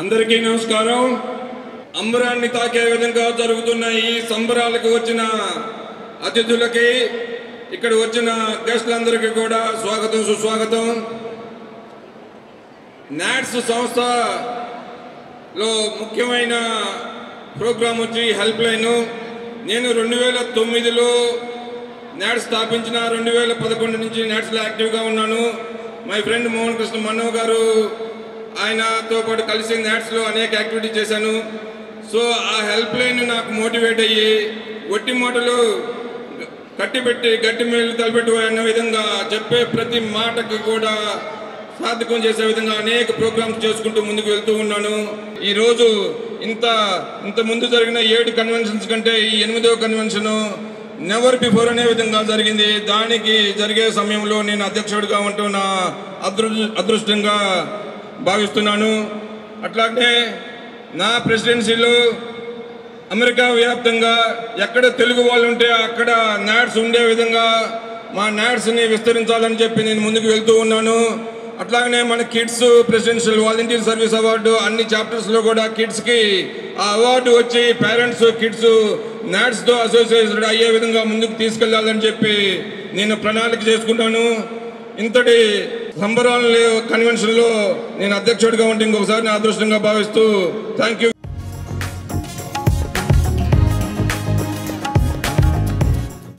అందరికీ నమస్కారం. అంబరాన్ని తాకే విధంగా జరుగుతున్న ఈ సంబరాలకు వచ్చిన అతిథులకి, ఇక్కడ వచ్చిన గెస్టులందరికీ కూడా స్వాగతం, సుస్వాగతం. నాట్స్ సంస్థలో ముఖ్యమైన ప్రోగ్రాం వచ్చి హెల్ప్ లైన్. నేను 2009లో నాట్స్ స్థాపించిన 2011 నుంచి నాట్స్లో యాక్టివ్గా ఉన్నాను. మై ఫ్రెండ్ మోహన్ కృష్ణ మన్నవ్ గారు, ఆయనతో పాటు కలిసి నాట్స్లో అనేక యాక్టివిటీ చేశాను. సో ఆ హెల్ప్ లైన్ నాకు మోటివేట్ అయ్యి, ఒట్టి మాటలు కట్టిపెట్టి గట్టి మేలు తలపెట్టు అన్న విధంగా చెప్పే ప్రతి మాటకు కూడా సార్థకం చేసే విధంగా అనేక ప్రోగ్రామ్స్ చేసుకుంటూ ముందుకు వెళ్తూ ఉన్నాను. ఈరోజు ఇంత ముందు జరిగిన 7 కన్వెన్షన్స్ కంటే ఈ 8వ కన్వెన్షన్ నెవర్ బిఫోర్ అనే విధంగా జరిగింది. దానికి జరిగే సమయంలో నేను అధ్యక్షుడిగా ఉంటూ నా అదృష్టంగా భావిస్తున్నాను. అట్లాగే నా ప్రెసిడెన్సీలో అమెరికా వ్యాప్తంగా ఎక్కడ తెలుగు వాళ్ళు ఉంటే అక్కడ నాట్స్ ఉండే విధంగా మా నాట్స్ని విస్తరించాలని చెప్పి నేను ముందుకు వెళ్తూ ఉన్నాను. అట్లాగనే మన kids presidential volunteer service award అన్ని చాప్టర్స్లో కూడా కిడ్స్కి ఆ అవార్డు వచ్చి పేరెంట్స్ కిడ్స్ నాట్స్తో అసోసియేటెడ్ అయ్యే విధంగా ముందుకు తీసుకెళ్లాలని చెప్పి నేను ప్రణాళిక చేసుకుంటాను. ఇంతటి సంబరాల కన్వెన్షన్లో నేను అధ్యక్షుడిగా ఉంటే ఇంకొకసారి నా అదృష్టంగా భావిస్తూ థ్యాంక్ యూ.